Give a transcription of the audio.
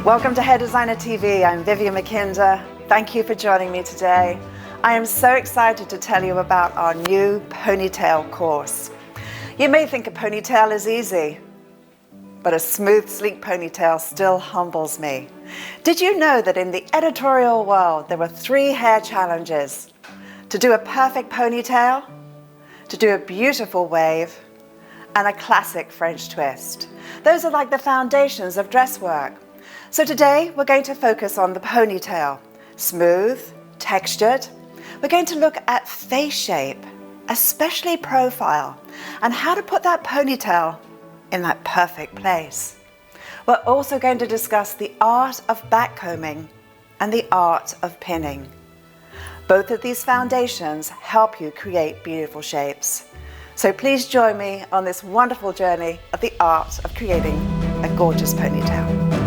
Welcome to Hair Designer TV. I'm Vivienne Mackinder. Thank you for joining me today. I am so excited to tell you about our new ponytail course. You may think a ponytail is easy, but a smooth, sleek ponytail still humbles me. Did you know that in the editorial world there were 3 hair challenges? To do a perfect ponytail, to do a beautiful wave, and a classic French twist. Those are like the foundations of dress work. So today we're going to focus on the ponytail. Smooth, textured. We're going to look at face shape, especially profile, and how to put that ponytail in that perfect place. We're also going to discuss the art of backcombing and the art of pinning. Both of these foundations help you create beautiful shapes. So please join me on this wonderful journey of the art of creating a gorgeous ponytail.